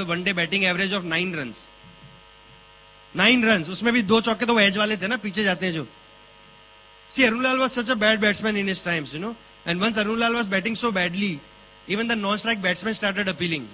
One day batting average of 9 runs. 9 runs. उसमें भी 2 चौके तो वो एज वाले थे ना, पीछे जाते हैं जो. See, Arunlal was such a bad batsman in his times, you know. And once Arunlal was batting so badly, even the non-strike batsmen started appealing.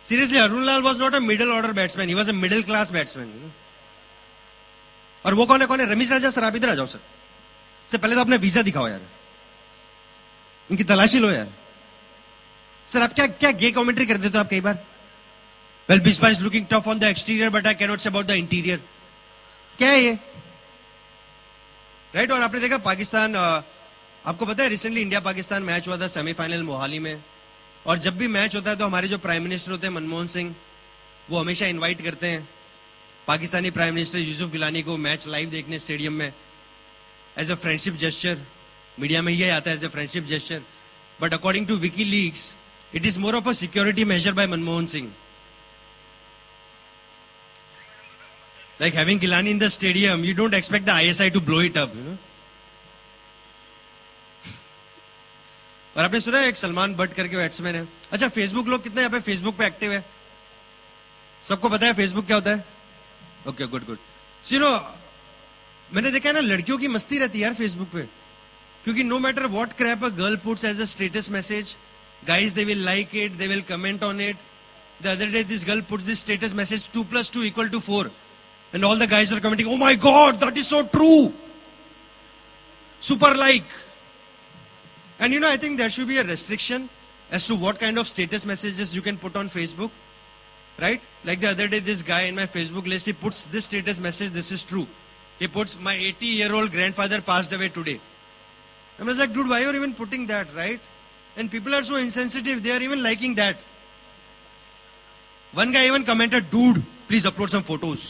Seriously, Arunlal was not a middle order batsman. He was a middle class batsman. You know? और वो कौन है? रमेश राजा sir, आप इधर आ जाओ sir. से पहले तो अपने वीजा दिखाओ यार. इनकी तलाशी लो यार. सर आप क्या गे कमेंट्री कर देते हो आप कई बार? Well, Bisma is looking tough on the exterior, but I cannot say about the interior. क्या है ये? राइट. और आपने देखा पाकिस्तान, आपको पता है रिसेंटली इंडिया पाकिस्तान मैच हुआ था सेमीफाइनल मोहाली में. और जब भी मैच होता है तो हमारे जो प्राइम मिनिस्टर होते हैं मनमोहन सिंह, वो हमेशा इनवाइट करते हैं पाकिस्तानी प्राइम मिनिस्टर यूसुफ गिलानी को मैच लाइव देखने स्टेडियम में, as a friendship gesture. Media में ये आता है as a friendship gesture, but according to WikiLeaks it is more of a security measure by Manmohan Singh. Like having Gilani in the stadium, you don't expect the ISI to blow it up, you know. और आपने सुना है एक Salman but करके batsman है. अच्छा, Facebook लोग कितने यहाँ पे फेसबुक पे एक्टिव है? सबको पता है फेसबुक क्या होता है? Okay, good good. You know, मैंने देखा है ना, लड़कियों की मस्ती रहती है यार फेसबुक पे. क्योंकि no matter what crap a girl puts as a status message, guys they will like it, they will comment on it. The other day this girl puts this status message 2 + 2 = 4. And all the guys are commenting, oh my God, that is so true. Super like. And you know, I think there should be a restriction as to what kind of status messages you can put on Facebook. Right? Like the other day, this guy in my Facebook list, he puts this status message, this is true. He puts, my 80-year-old grandfather passed away today. I was like, dude, why are you even putting that, right? And people are so insensitive, they are even liking that. One guy even commented, dude, please upload some photos.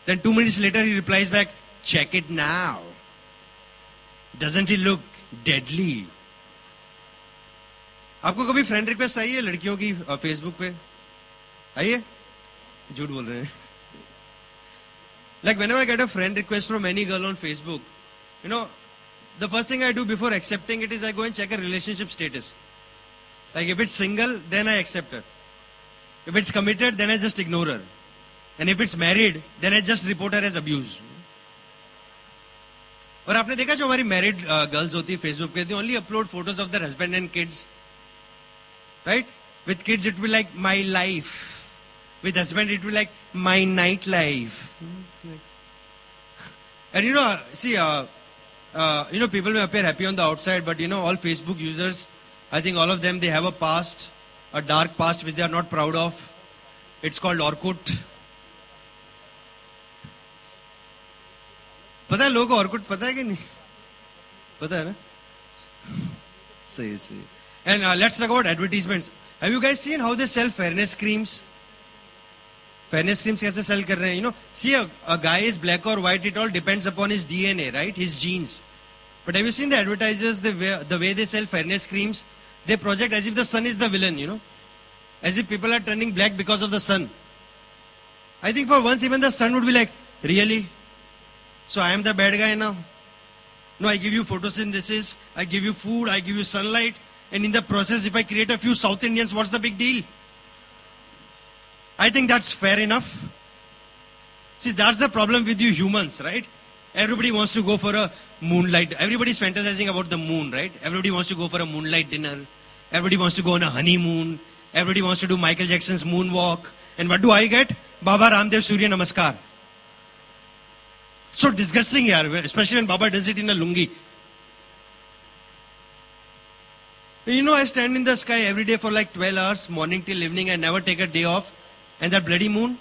Then 2 minutes later he replies back, check it now. Doesn't it look deadly? आपको कभी friend request आई है लड़कियों की Facebook पे? आई है? झूठ बोल रहे हैं. Like whenever I get a friend request from any girl on Facebook, you know, the first thing I do before accepting it is I go and check a relationship status. Like if it's single, then I accept her. If it's committed, then I just ignore her. And if it's married, then I just report her as abuse. और आपने देखा जो हमारी married girls होती है Facebook पे, they only upload photos of their husband and kids. Right? With kids it will be like my life. With husband it will be like my night life. And you know, see, you know, people may appear happy on the outside, but you know, all Facebook users, I think all of them, they have a past, a dark past which they are not proud of. It's called Orkut. पता है लोगों को Orkut पता है कि नहीं? पता है ना? सही. And let's talk about advertisements. Have you guys seen how they sell fairness creams? Fairness creams कैसे sell कर रहे हैं? You know, see, a guy is black or white, it all depends upon his DNA, right? His genes. But have you seen the advertisers, the way they sell fairness creams? They project as if the sun is the villain, you know? As if people are turning black because of the sun. I think for once even the sun would be like, really? So I am the bad guy now? No, I give you photosynthesis, I give you food, I give you sunlight, and in the process if I create a few South Indians, what's the big deal? I think that's fair enough. See, that's the problem with you humans, right? Everybody wants to go for a moonlight. Everybody's fantasizing about the moon, right? Everybody wants to go for a moonlight dinner. Everybody wants to go on a honeymoon. Everybody wants to do Michael Jackson's moonwalk. And what do I get? Baba Ramdev Surya Namaskar. So disgusting, yaar, especially when Baba does it in a lungi. You know, I stand in the sky every day for like 12 hours, morning till evening. I never take a day off. And that bloody moon,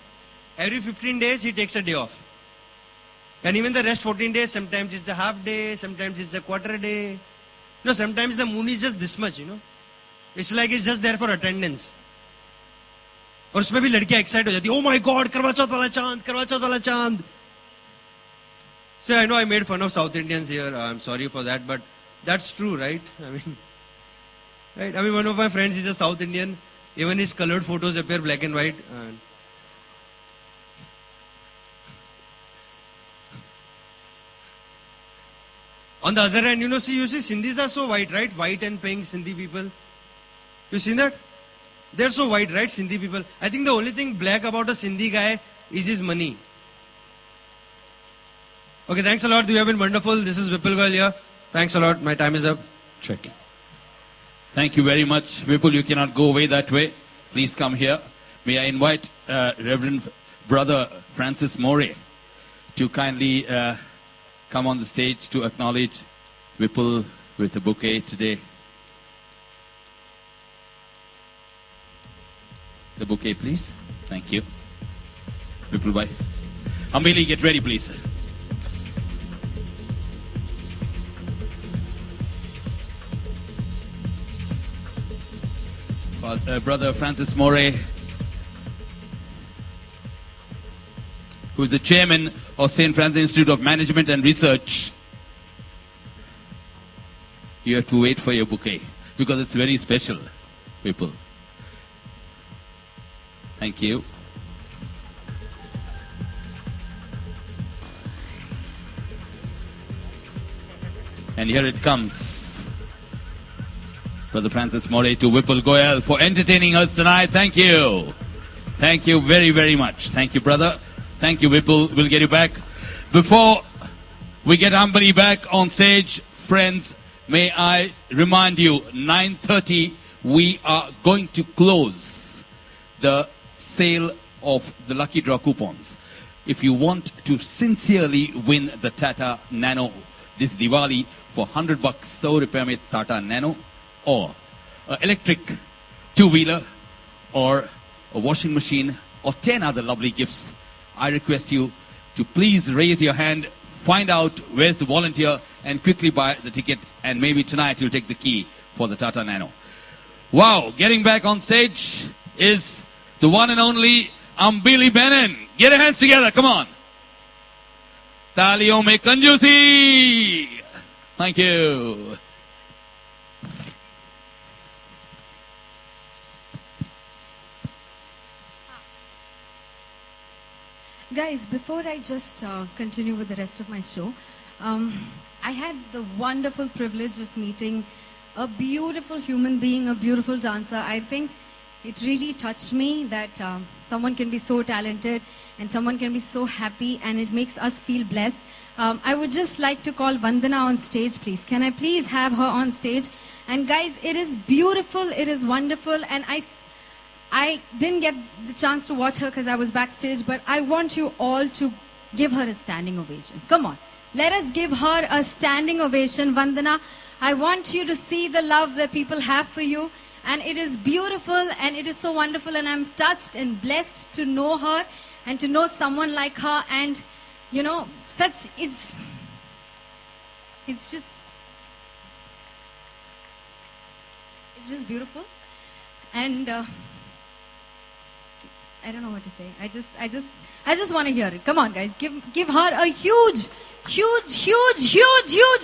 every 15 days he takes a day off. And even the rest 14 days, sometimes it's a half day, sometimes it's a quarter day. No, sometimes the moon is just this much, you know. It's like it's just there for attendance. और उसमें भी लड़कियां excite हो जाती है. Oh my God, करवा चौथ वाला चांद, करवा चौथ वाला चांद. So I know I made fun of South Indians here. I'm sorry for that, but that's true, right? I mean, right? I mean, one of my friends is a South Indian. Even his colored photos appear black and white. On the other hand, you see Sindhis are so white, right? White and pink Sindhi people. You seen that? They're so white, right? Sindhi people. I think the only thing black about a Sindhi guy is his money. Okay, thanks a lot. You have been wonderful. This is Vipul Goyal here. Thanks a lot. My time is up. Check. Thank you very much. Vipul, you cannot go away that way. Please come here. May I invite Reverend Brother Francis Moray to kindly come on the stage to acknowledge Vipul with a bouquet today. The bouquet, please. Thank you. Vipul bhai. Ambili, get ready, please. Brother Francis Moray, who is the chairman of St. Francis Institute of Management and Research. You have to wait for your bouquet because it's very special, people. Thank you. And here it comes. Brother Francis Moray to Vipul Goyal for entertaining us tonight. Thank you. Thank you very, very much. Thank you, brother. Thank you, Vipul. We'll get you back. Before we get Ambali back on stage, friends, may I remind you, 9:30, we are going to close the sale of the Lucky Draw coupons. If you want to sincerely win the Tata Nano this Diwali for $100, so repair me Tata Nano, or electric two-wheeler, or a washing machine, or 10 other lovely gifts, I request you to please raise your hand, find out where's the volunteer, and quickly buy the ticket, and maybe tonight you'll take the key for the Tata Nano. Wow, getting back on stage is the one and only Ambili Benin. Get your hands together, come on. Taliyon mein kanjusi. Thank you. Guys, before I just continue with the rest of my show, I had the wonderful privilege of meeting a beautiful human being, a beautiful dancer. I think it really touched me that someone can be so talented and someone can be so happy, and it makes us feel blessed. I would just like to call Vandana on stage, please. Can I please have her on stage? And guys, it is beautiful, it is wonderful, and I didn't get the chance to watch her because I was backstage, but I want you all to give her a standing ovation. Come on. Let us give her a standing ovation. Vandana, I want you to see the love that people have for you. And it is beautiful and it is so wonderful. And I'm touched and blessed to know her and to know someone like her. And, you know, it's just beautiful. And I don't know what to say. I just want to hear it. Come on, guys. Give her a huge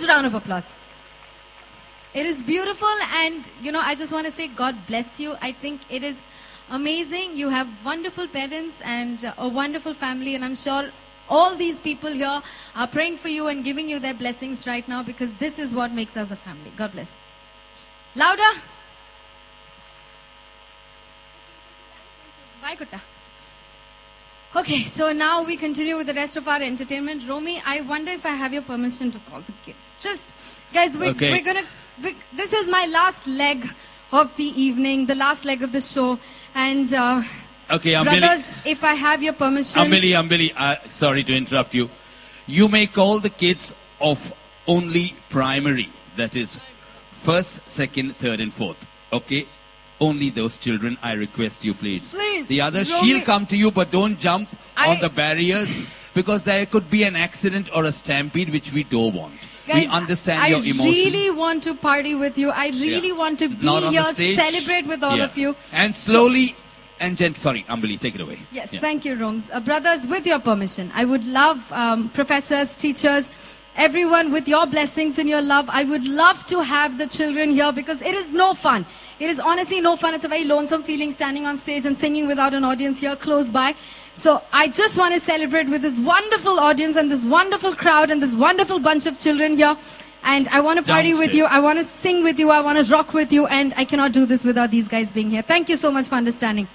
round of applause. It is beautiful, and, you know, I just want to say God bless you. I think it is amazing. You have wonderful parents and a wonderful family, and I'm sure all these people here are praying for you and giving you their blessings right now, because this is what makes us a family. God bless. Louder. Bye, Kutta. Okay, so now we continue with the rest of our entertainment. Romy, I wonder if I have your permission to call the kids. Just, guys, we're gonna. This is my last leg of the evening, the last leg of the show, and okay, brothers, if I have your permission. Ambili, sorry to interrupt you. You may call the kids of only primary, that is, first, second, third, and fourth. Okay. Only those children, I request you, please. Please. The others, she'll come to you, but don't jump on the barriers, because there could be an accident or a stampede, which we don't want. Guys, we understand your emotion. I really want to party with you. I really want to be here, celebrate with all of you. And slowly and gently. Sorry, Ambili, take it away. Yes, thank you, Roms. Brothers, with your permission, I would love professors, teachers, everyone with your blessings and your love. I would love to have the children here, because it is no fun. It is honestly no fun. It's a very lonesome feeling standing on stage and singing without an audience here close by. So I just want to celebrate with this wonderful audience and this wonderful crowd and this wonderful bunch of children here. And I want to party with Downstage. you. I want to sing with you. I want to rock with you. And I cannot do this without these guys being here. Thank you so much for understanding.